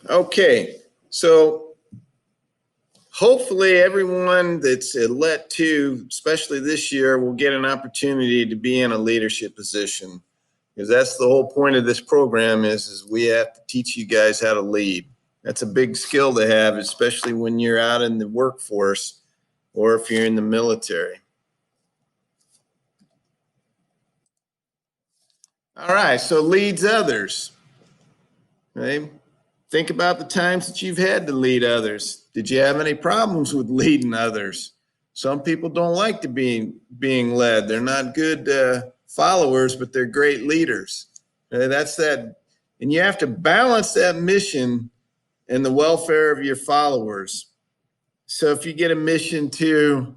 Okay, so hopefully everyone that's at LET 2, especially this year, will get an opportunity to be in a leadership position, because that's the whole point of this program is we have to teach you guys how to lead. That's a big skill to have, especially when you're out in the workforce or if you're in the military. All right, so leads others. Okay. Think about the times that you've had to lead others. Did you have any problems with leading others? Some people don't like to being led. They're not good followers, but they're great leaders. That's that. And you have to balance that mission and the welfare of your followers. So if you get a mission to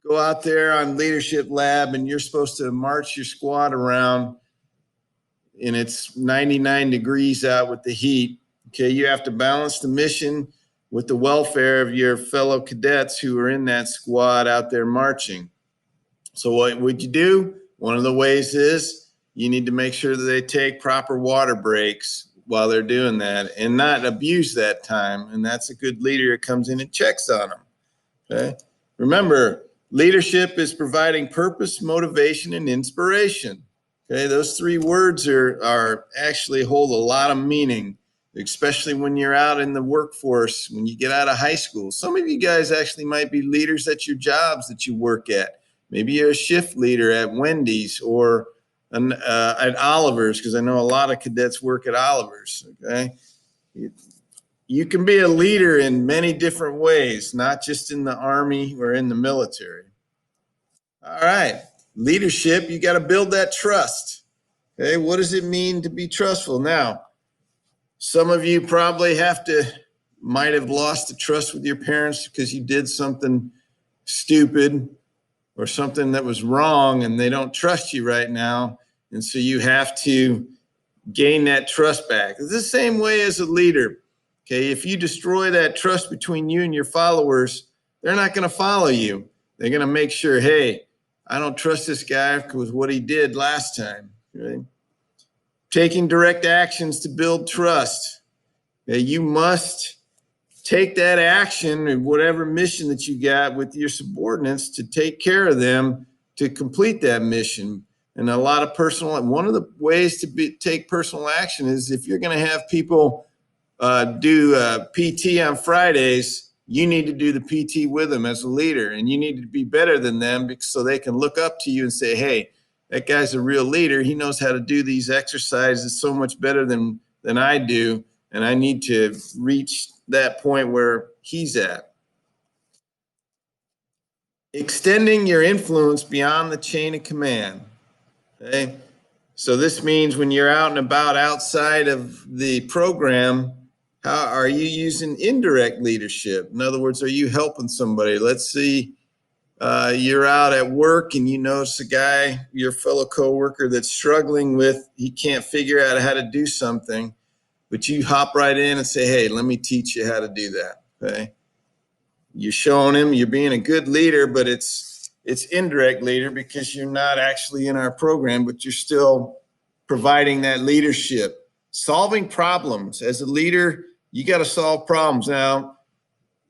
go out there on leadership lab and you're supposed to march your squad around and it's 99 degrees out with the heat, okay, you have to balance the mission with the welfare of your fellow cadets who are in that squad out there marching. So what would you do? One of the ways is you need to make sure that they take proper water breaks while they're doing that and not abuse that time. And that's a good leader that comes in and checks on them. Okay. Remember, leadership is providing purpose, motivation, and inspiration. Okay, those three words are actually hold a lot of meaning, especially when you're out in the workforce, when you get out of high school. Some of you guys actually might be leaders at your jobs that you work at. Maybe you're a shift leader at Wendy's or at Oliver's, because I know a lot of cadets work at Oliver's. Okay, you can be a leader in many different ways, not just in the Army or in the military. All right. Leadership, you got to build that trust. Okay, what does it mean to be trustful? Now, some of you probably might have lost the trust with your parents because you did something stupid or something that was wrong and they don't trust you right now. And so you have to gain that trust back. It's the same way as a leader. Okay, if you destroy that trust between you and your followers, they're not going to follow you. They're going to make sure, hey, I don't trust this guy because what he did last time. Right? Taking direct actions to build trust. You must take that action and whatever mission that you got with your subordinates to take care of them to complete that mission. And a lot of one of the ways to take personal action is if you're going to have people do PT on Fridays, you need to do the PT with them as a leader, and you need to be better than them so they can look up to you and say, hey, that guy's a real leader. He knows how to do these exercises so much better than I do, and I need to reach that point where he's at. Extending your influence beyond the chain of command. Okay? So this means when you're out and about outside of the program, how are you using indirect leadership? In other words, are you helping somebody? Let's see, you're out at work and you notice a guy, your fellow coworker, that's struggling with, he can't figure out how to do something, but you hop right in and say, hey, let me teach you how to do that. Okay. You're showing him, you're being a good leader, but it's indirect leader because you're not actually in our program, but you're still providing that leadership. Solving problems. As a leader, you got to solve problems. Now,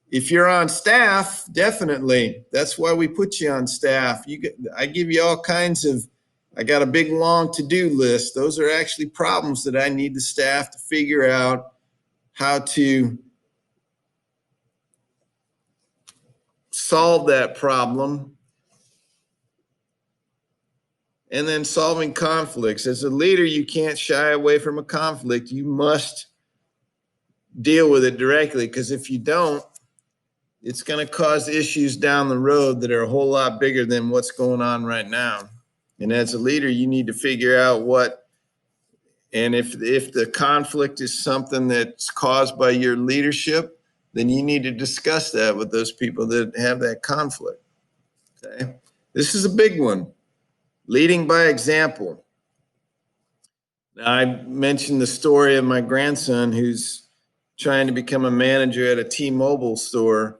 if you're on staff, definitely. That's why we put you on staff. I give you all kinds of, I got a big, long to-do list. Those are actually problems that I need the staff to figure out how to solve that problem. And then solving conflicts. As a leader, you can't shy away from a conflict. You must deal with it directly, because if you don't, it's going to cause issues down the road that are a whole lot bigger than what's going on right now. And as a leader, you need to figure out and if the conflict is something that's caused by your leadership, then you need to discuss that with those people that have that conflict. Okay. This is a big one. Leading by example. Now, I mentioned the story of my grandson who's trying to become a manager at a T-Mobile store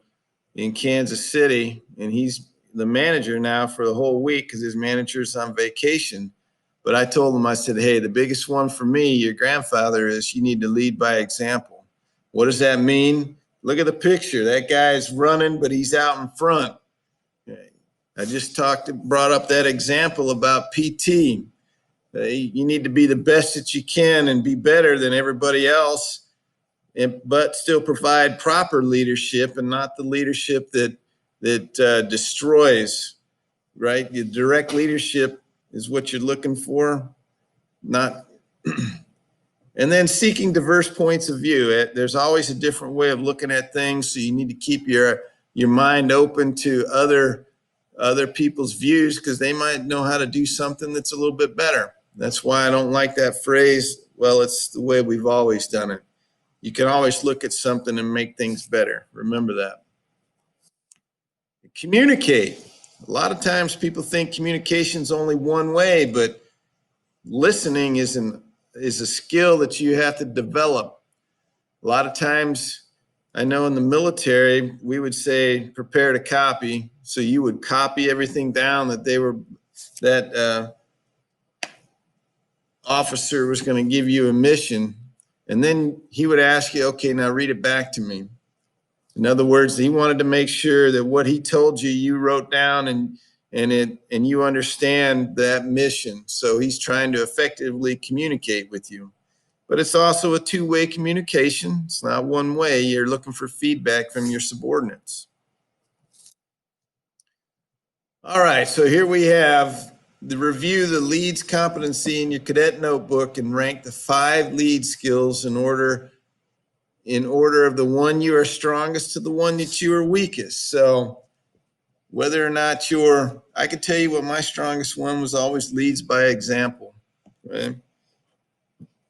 in Kansas City, and he's the manager now for the whole week because his manager's on vacation. But I told him, I said, hey, the biggest one for me, your grandfather, is you need to lead by example. What does that mean? Look at the picture. That guy's running, but he's out in front. I just brought up that example about PT. You need to be the best that you can and be better than everybody else, but still provide proper leadership and not the leadership that destroys, right? Your direct leadership is what you're looking for, not. And then seeking diverse points of view. There's always a different way of looking at things, so you need to keep your mind open to other people's views, because they might know how to do something that's a little bit better. That's why I don't like that phrase, well, it's the way we've always done it. You can always look at something and make things better. Remember that. Communicate. A lot of times people think communication's only one way, but listening is a skill that you have to develop. A lot of times, I know in the military, we would say, prepare to copy. So you would copy everything down that officer was going to give you a mission. And then he would ask you, okay, now read it back to me. In other words, he wanted to make sure that what he told you, you wrote down and you understand that mission. So he's trying to effectively communicate with you. But it's also a two-way communication. It's not one way. You're looking for feedback from your subordinates. All right, so here we have the review the leads competency in your cadet notebook and rank the 5 lead skills in order of the one you are strongest to the one that you are weakest. So whether or not I could tell you what my strongest one was, always leads by example. Right?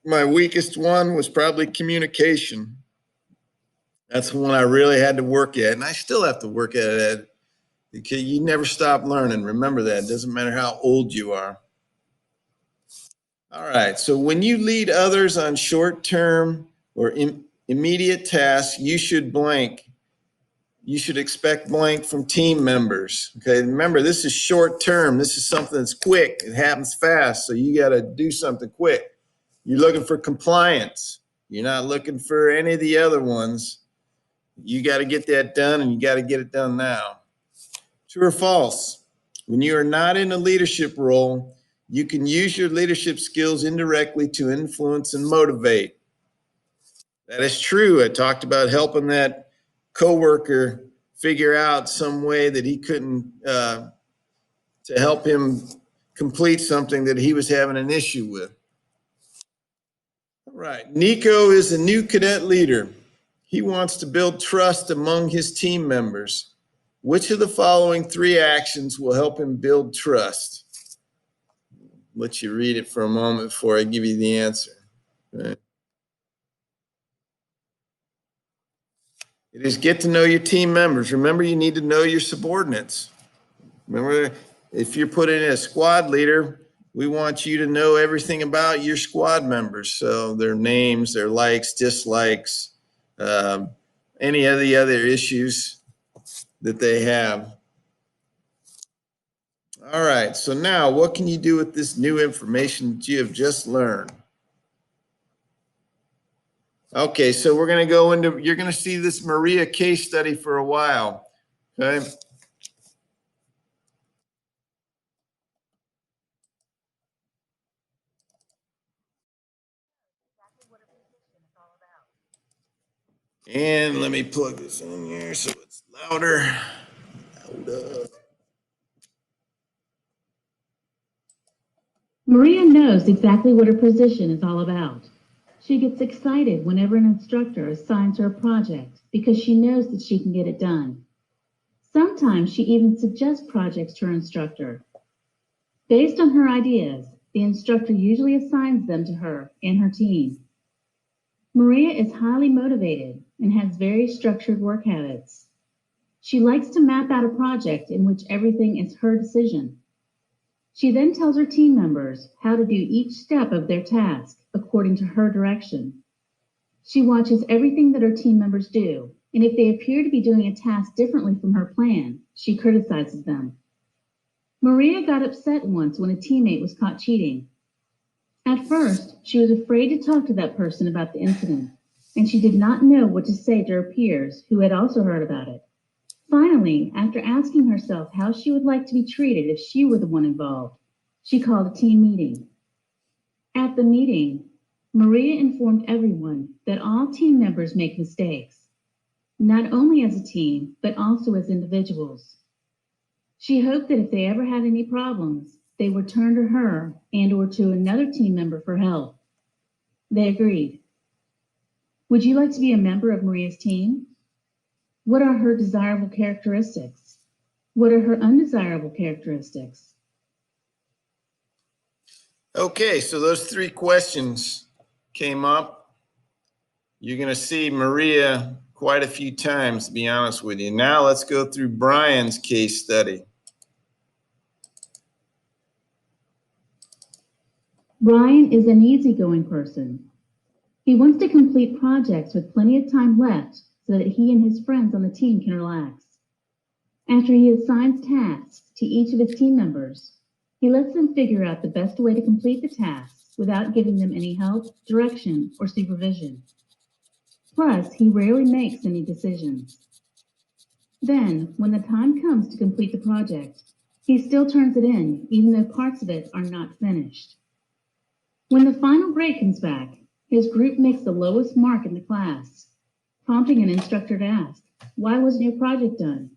My weakest one was probably communication. That's the one I really had to work at, and I still have to work at it, because you never stop learning. Remember that. It doesn't matter how old you are. All right, so when you lead others on short-term or immediate tasks, you should blank. You should expect blank from team members. Okay, remember, this is short-term. This is something that's quick. It happens fast, so you got to do something quick. You're looking for compliance. You're not looking for any of the other ones. You got to get that done, and you got to get it done now. True or false? When you are not in a leadership role, you can use your leadership skills indirectly to influence and motivate. That is true. I talked about helping that coworker figure out some way that he couldn't, to help him complete something that he was having an issue with. All right, Nico is a new cadet leader. He wants to build trust among his team members. Which of the following 3 actions will help him build trust? Let you read it for a moment before I give you the answer. Right. It is get to know your team members. Remember, you need to know your subordinates. Remember, if you're put in as a squad leader, we want you to know everything about your squad members. So their names, their likes, dislikes, any of the other issues that they have. All right, so now what can you do with this new information that you have just learned? Okay, so we're going to go into, you're going to see this Maria case study for a while, okay? And let me plug this in here so it's louder. Maria knows exactly what her position is all about. She gets excited whenever an instructor assigns her a project because she knows that she can get it done. Sometimes she even suggests projects to her instructor. Based on her ideas, the instructor usually assigns them to her and her team. Maria is highly motivated and has very structured work habits. She likes to map out a project in which everything is her decision. She then tells her team members how to do each step of their task according to her direction. She watches everything that her team members do, and if they appear to be doing a task differently from her plan, she criticizes them. Maria got upset once when a teammate was caught cheating. At first, she was afraid to talk to that person about the incident. and she did not know what to say to her peers who had also heard about it. Finally, after asking herself how she would like to be treated if she were the one involved, she called a team meeting. At the meeting, Maria informed everyone that all team members make mistakes, not only as a team, but also as individuals. She hoped that if they ever had any problems, they would turn to her and or to another team member for help. They agreed. Would you like to be a member of Maria's team? What are her desirable characteristics? What are her undesirable characteristics? Okay, so those three questions came up. You're going to see Maria quite a few times, to be honest with you. Now let's go through Brian's case study. Brian is an easygoing person. He wants to complete projects with plenty of time left so that he and his friends on the team can relax. After he assigns tasks to each of his team members, he lets them figure out the best way to complete the tasks without giving them any help, direction, or supervision. Plus, he rarely makes any decisions. Then, when the time comes to complete the project, he still turns it in, even though parts of it are not finished. When the final grade comes back, his group makes the lowest mark in the class, prompting an instructor to ask, "Why wasn't your project done?"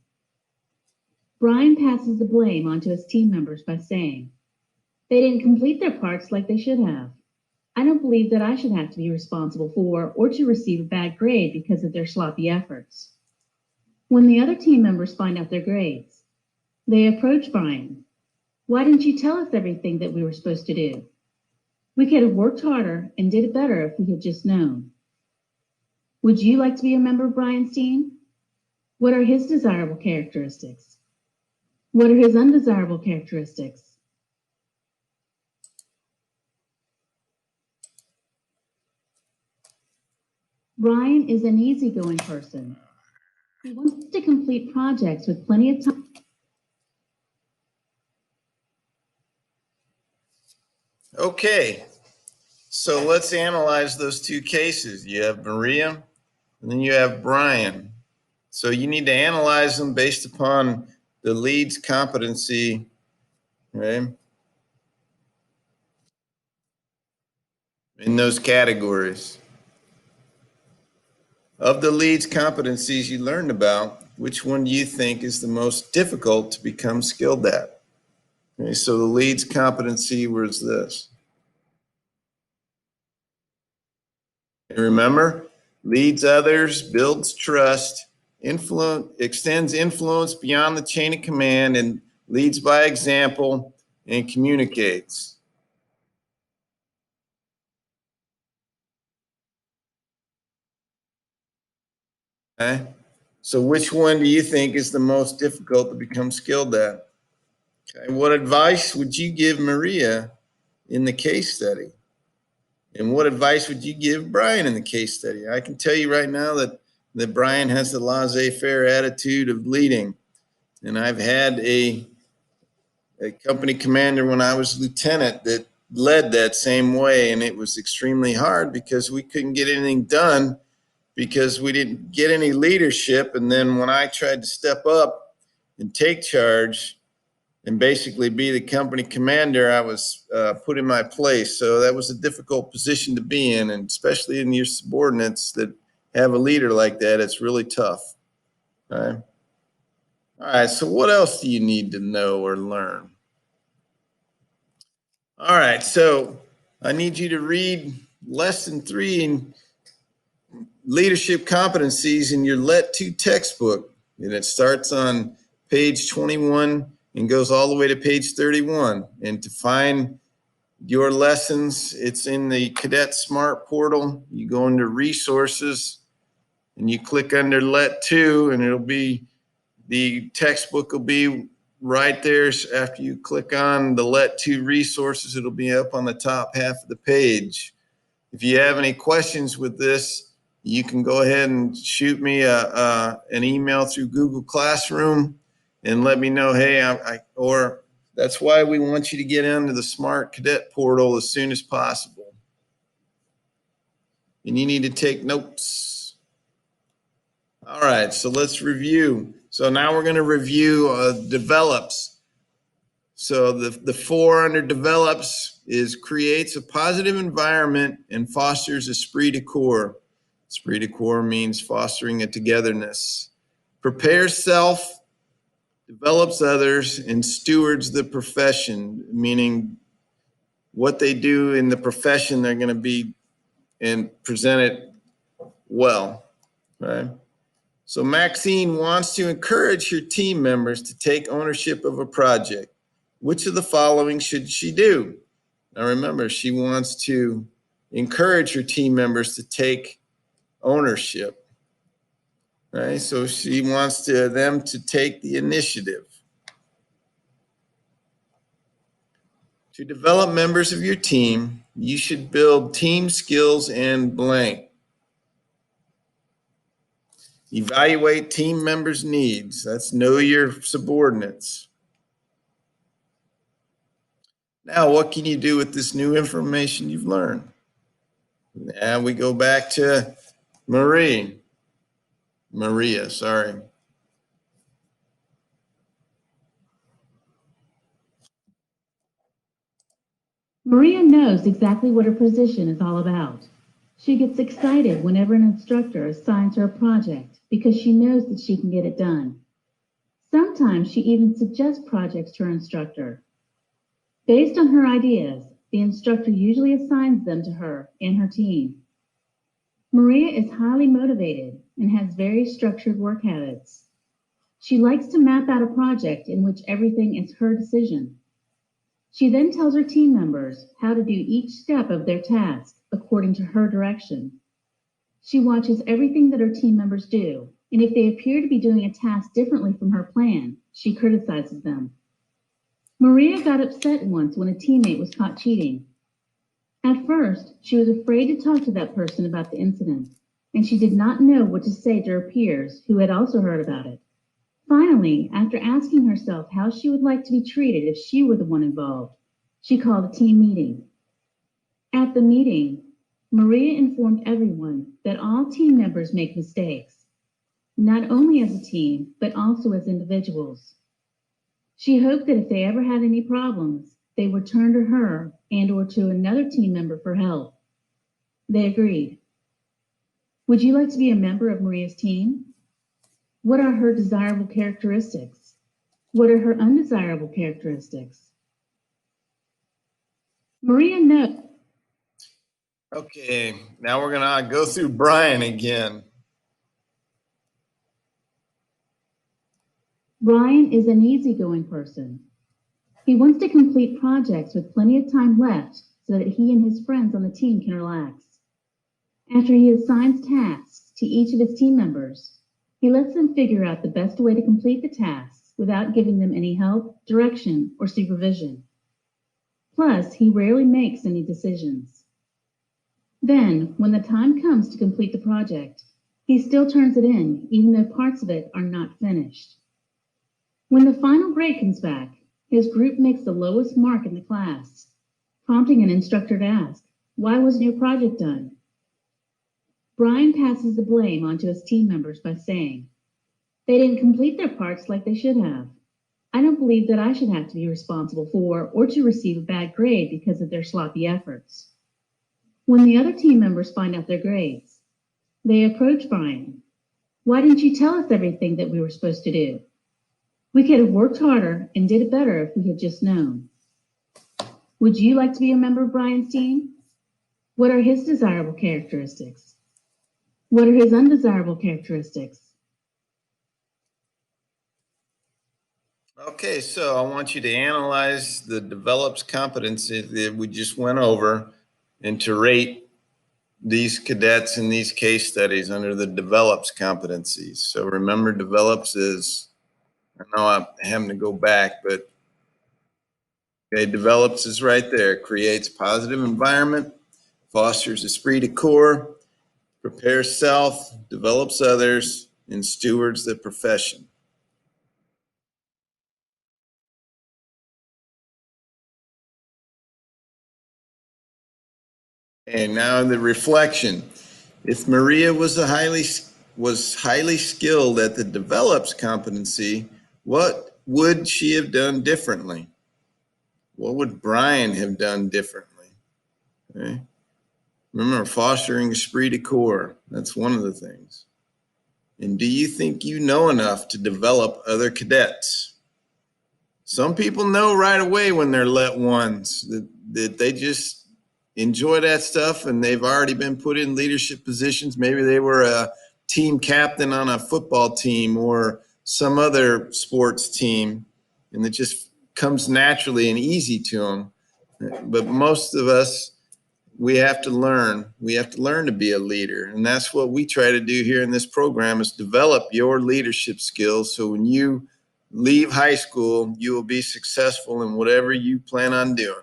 Brian passes the blame onto his team members by saying, "They didn't complete their parts like they should have. I don't believe that I should have to be responsible for or to receive a bad grade because of their sloppy efforts." When the other team members find out their grades, they approach Brian. "Why didn't you tell us everything that we were supposed to do? We could have worked harder and did it better if we had just known." Would you like to be a member of Brian's team? What are his desirable characteristics? What are his undesirable characteristics? Brian is an easygoing person. He wants to complete projects with plenty of time. Okay, so let's analyze those two cases. You have Maria, and then you have Brian. So you need to analyze them based upon the lead's competency, right? In those categories. Of the lead's competencies you learned about, which one do you think is the most difficult to become skilled at? Okay, so the lead's competency was this. Remember, leads others, builds trust, extends influence beyond the chain of command, and leads by example and communicates. Okay? So which one do you think is the most difficult to become skilled at? Okay. What advice would you give Maria in the case study? And what advice would you give Brian in the case study? I can tell you right now that Brian has the laissez-faire attitude of leading. And I've had a company commander when I was lieutenant that led that same way. And it was extremely hard because we couldn't get anything done because we didn't get any leadership. And then when I tried to step up and take charge and basically be the company commander, I was put in my place. So that was a difficult position to be in, and especially in your subordinates that have a leader like that, it's really tough. Okay. All right, so what else do you need to know or learn? All right, so I need you to read lesson 3 in leadership competencies in your Let 2 textbook, and it starts on page 21 and goes all the way to page 31. And to find your lessons, it's in the Cadet Smart portal. You go into resources and you click under Let 2, and it'll be, the textbook will be right there. After you click on the Let 2 resources, it'll be up on the top half of the page. If you have any questions with this, you can go ahead and shoot me an email through Google Classroom and let me know, hey, or that's why we want you to get into the Smart Cadet portal as soon as possible. and you need to take notes. All right, so let's review. So now we're going to review develops. So the four under develops is creates a positive environment and fosters esprit de corps. Esprit de corps means fostering a togetherness. Prepares self, develops others, and stewards the profession, meaning what they do in the profession, they're going to be and present it well, right? So Maxine wants to encourage her team members to take ownership of a project. Which of the following should she do? Now remember, she wants to encourage her team members to take ownership, right? So she wants them to take the initiative. To develop members of your team, you should build team skills and blank. Evaluate team members' needs. That's know your subordinates. Now, what can you do with this new information you've learned? Now we go back to Maria, sorry. Maria knows exactly what her position is all about. She gets excited whenever an instructor assigns her a project because she knows that she can get it done. Sometimes she even suggests projects to her instructor. Based on her ideas, the instructor usually assigns them to her and her team. Maria is highly motivated and has very structured work habits. She likes to map out a project in which everything is her decision. She then tells her team members how to do each step of their task according to her direction. She watches everything that her team members do, and if they appear to be doing a task differently from her plan, she criticizes them. Maria got upset once when a teammate was caught cheating. At first, she was afraid to talk to that person about the incident, and she did not know what to say to her peers who had also heard about it. Finally, after asking herself how she would like to be treated if she were the one involved, she called a team meeting. At the meeting, Maria informed everyone that all team members make mistakes, not only as a team, but also as individuals. She hoped that if they ever had any problems, they would turn to her and or to another team member for help. They agreed. Would you like to be a member of Maria's team? What are her desirable characteristics? What are her undesirable characteristics? Maria knows. Okay, now we're gonna go through Brian again. Brian is an easygoing person. He wants to complete projects with plenty of time left so that he and his friends on the team can relax. After he assigns tasks to each of his team members, he lets them figure out the best way to complete the tasks without giving them any help, direction, or supervision. Plus, he rarely makes any decisions. Then, when the time comes to complete the project, he still turns it in, even though parts of it are not finished. When the final grade comes back, his group makes the lowest mark in the class, prompting an instructor to ask, "Why wasn't your project done?" Brian passes the blame onto his team members by saying, "They didn't complete their parts like they should have. I don't believe that I should have to be responsible for or to receive a bad grade because of their sloppy efforts." When the other team members find out their grades, they approach Brian. "Why didn't you tell us everything that we were supposed to do? We could have worked harder and did it better if we had just known." Would you like to be a member of Brian's team? What are his desirable characteristics? What are his undesirable characteristics? Okay, so I want you to analyze the develops competency that we just went over and to rate these cadets in these case studies under the develops competencies. So remember, develops is, I know I'm having to go back, but okay, develops is right there. Creates positive environment, fosters esprit de corps, prepares self, develops others, and stewards the profession. And now the reflection. If Maria was highly skilled at the develops competency, what would she have done differently? What would Brian have done differently? Okay. Remember, fostering esprit de corps. That's one of the things. And do you think you know enough to develop other cadets? Some people know right away when they're let ones that they just enjoy that stuff and they've already been put in leadership positions. Maybe they were a team captain on a football team or some other sports team, and it just comes naturally and easy to them. But most of us, we have to learn. We have to learn to be a leader. And that's what we try to do here in this program, is develop your leadership skills. So when you leave high school, you will be successful in whatever you plan on doing.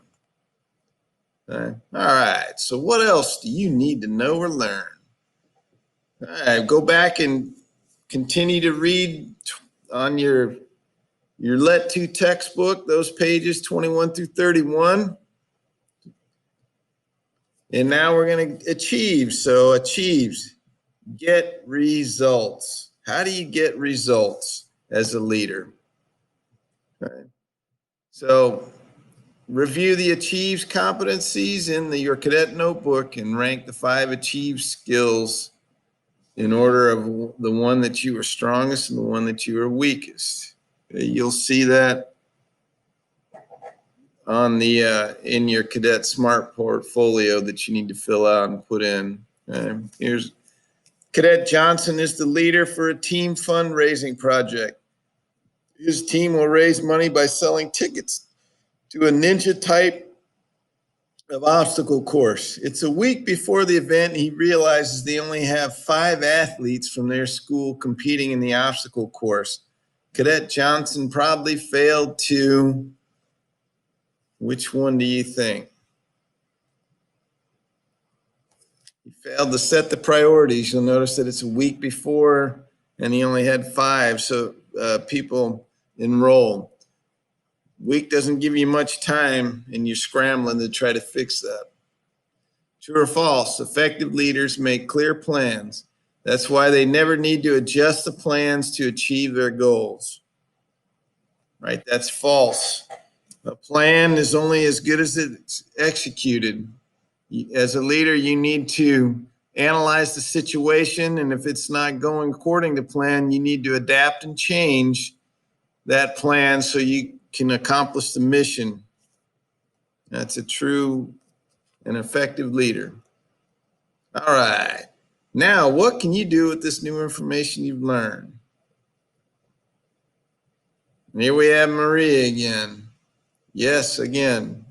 All right. So what else do you need to know or learn? All right. Go back and continue to read on your Let 2 textbook, those pages 21 through 31. And now we're going to achieve. So achieves, get results. How do you get results as a leader? Okay. So review the achieves competencies in your cadet notebook and rank the 5 achieve skills in order of the one that you are strongest and the one that you are weakest. Okay. You'll see that on the in your cadet smart portfolio that you need to fill out and put in. Here's Cadet Johnson is the leader for a team fundraising project. His team will raise money by selling tickets to a ninja type of obstacle course. It's a week before the event. He realizes they only have 5 athletes from their school competing in the obstacle course. Cadet Johnson probably failed to, which one do you think? He failed to set the priorities. You'll notice that it's a week before and he only had 5 people enroll. Week doesn't give you much time and you're scrambling to try to fix that. True or false? Effective leaders make clear plans. That's why they never need to adjust the plans to achieve their goals. Right? That's false. A plan is only as good as it's executed. As a leader, you need to analyze the situation, and if it's not going according to plan, you need to adapt and change that plan so you can accomplish the mission. That's a true and effective leader. All right. Now, what can you do with this new information you've learned? And here we have Maria again. Yes, again.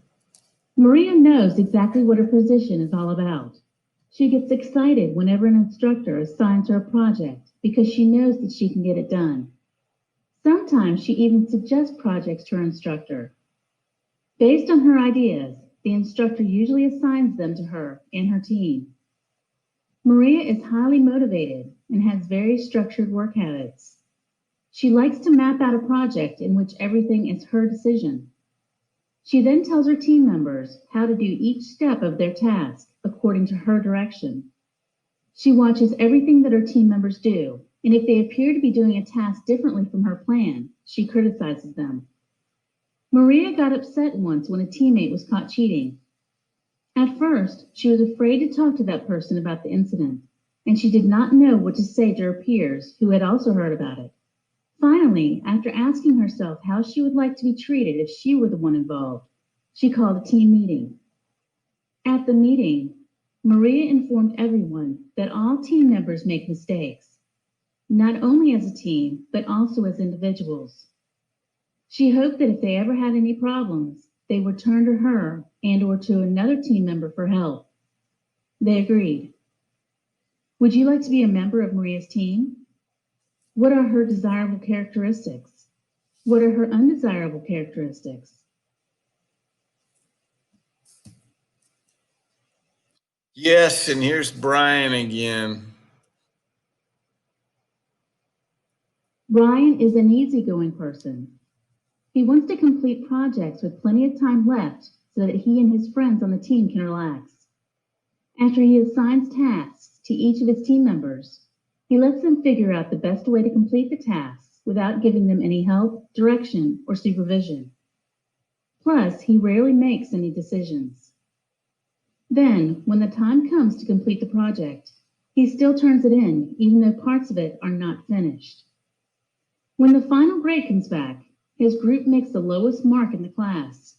Maria knows exactly what her position is all about. She gets excited whenever an instructor assigns her a project because she knows that she can get it done. Sometimes she even suggests projects to her instructor. Based on her ideas, the instructor usually assigns them to her and her team. Maria is highly motivated and has very structured work habits. She likes to map out a project in which everything is her decision. She then tells her team members how to do each step of their task according to her direction. She watches everything that her team members do, and if they appear to be doing a task differently from her plan, she criticizes them. Maria got upset once when a teammate was caught cheating. At first, she was afraid to talk to that person about the incident, and she did not know what to say to her peers who had also heard about it. Finally, after asking herself how she would like to be treated if she were the one involved, she called a team meeting. At the meeting, Maria informed everyone that all team members make mistakes, not only as a team, but also as individuals. She hoped that if they ever had any problems, they would turn to her and or to another team member for help. They agreed. Would you like to be a member of Maria's team? What are her desirable characteristics? What are her undesirable characteristics? Yes, and here's Brian again. Brian is an easygoing person. He wants to complete projects with plenty of time left so that he and his friends on the team can relax. After he assigns tasks, to each of his team members. He lets them figure out the best way to complete the tasks without giving them any help, direction, or supervision. Plus, he rarely makes any decisions. Then, when the time comes to complete the project, he still turns it in, even though parts of it are not finished. When the final grade comes back, his group makes the lowest mark in the class,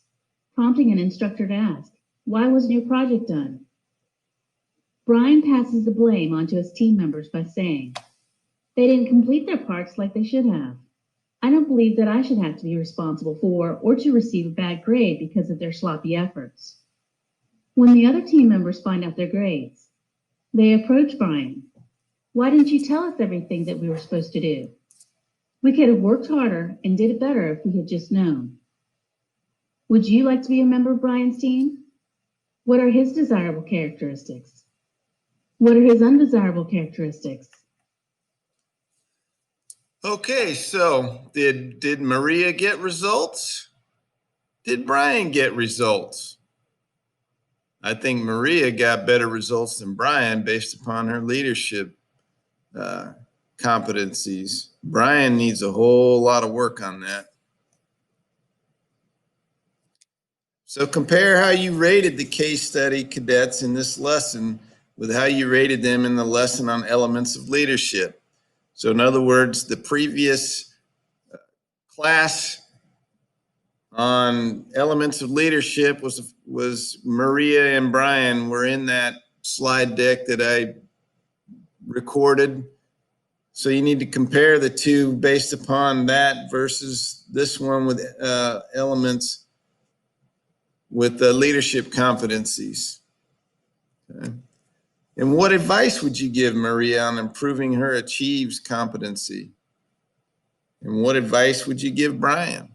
prompting an instructor to ask, "Why wasn't your project done?" Brian passes the blame onto his team members by saying, "They didn't complete their parts like they should have. I don't believe that I should have to be responsible for or to receive a bad grade because of their sloppy efforts." When the other team members find out their grades, they approach Brian. "Why didn't you tell us everything that we were supposed to do? We could have worked harder and did it better if we had just known." Would you like to be a member of Brian's team? What are his desirable characteristics? What are his undesirable characteristics? Okay, so did Maria get results? Did Brian get results? I think Maria got better results than Brian based upon her leadership competencies. Brian needs a whole lot of work on that. So compare how you rated the case study cadets in this lesson with how you rated them in the lesson on elements of leadership. So in other words, the previous class on elements of leadership was Maria and Brian were in that slide deck that I recorded. So you need to compare the two based upon that versus this one with elements with the leadership competencies. Okay. And what advice would you give Maria on improving her achieves competency? And what advice would you give Brian?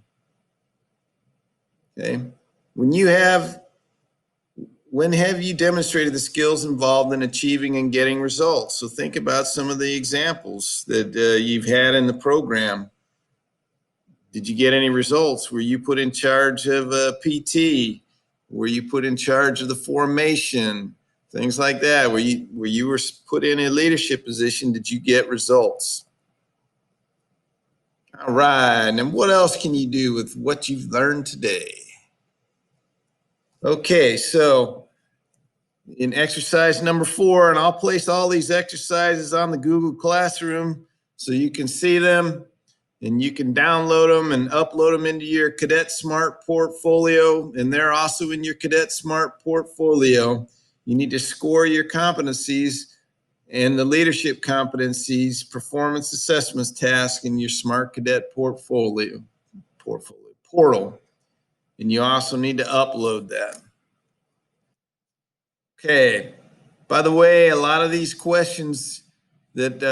Okay. When have you demonstrated the skills involved in achieving and getting results? So think about some of the examples that you've had in the program. Did you get any results? Were you put in charge of PT? Were you put in charge of the formation? Things like that. Where you were put in a leadership position, did you get results? All right. And what else can you do with what you've learned today? Okay, so in exercise number 4, and I'll place all these exercises on the Google Classroom so you can see them and you can download them and upload them into your Cadet Smart portfolio, and they're also in your Cadet Smart portfolio. You need to score your competencies and the leadership competencies performance assessments task in your Smart Cadet portal. And you also need to upload that. Okay. By the way, a lot of these questions that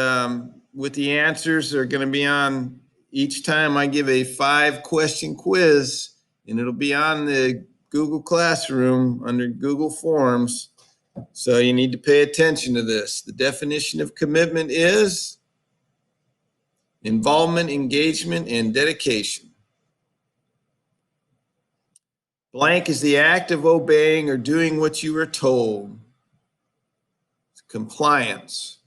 with the answers are going to be on each time I give a 5-question quiz, and it'll be on the Google Classroom under Google Forms. So you need to pay attention to this. The definition of commitment is involvement, engagement, and dedication. Blank is the act of obeying or doing what you are told. Compliance.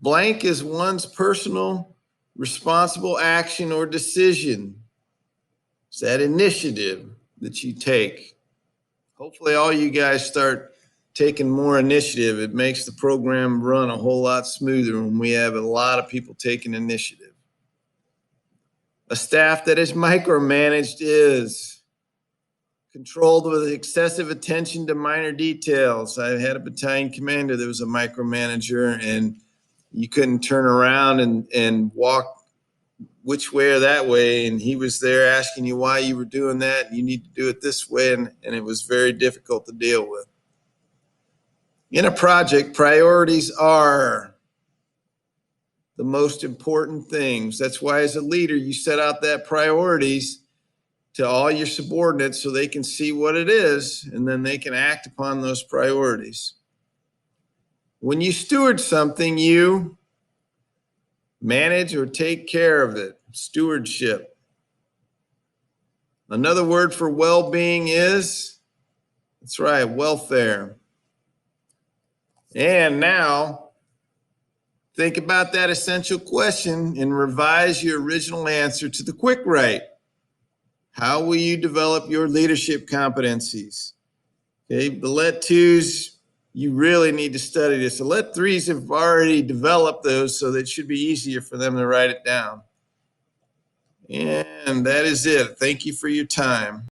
Blank is one's personal responsible action or decision. It's that initiative that you take. Hopefully all you guys start taking more initiative. It makes the program run a whole lot smoother when we have a lot of people taking initiative. A staff that is micromanaged is controlled with excessive attention to minor details. I had a battalion commander that was a micromanager, and you couldn't turn around and walk which way or that way, and he was there asking you why you were doing that. You need to do it this way, and it was very difficult to deal with. In a project, priorities are the most important things. That's why as a leader, you set out that priorities to all your subordinates so they can see what it is, and then they can act upon those priorities. When you steward something, you manage or take care of it. Stewardship. Another word for well-being is, that's right, welfare. And now, think about that essential question and revise your original answer to the quick write. How will you develop your leadership competencies? Okay, the let twos, you really need to study this. The let threes have already developed those, so that it should be easier for them to write it down. And that is it. Thank you for your time.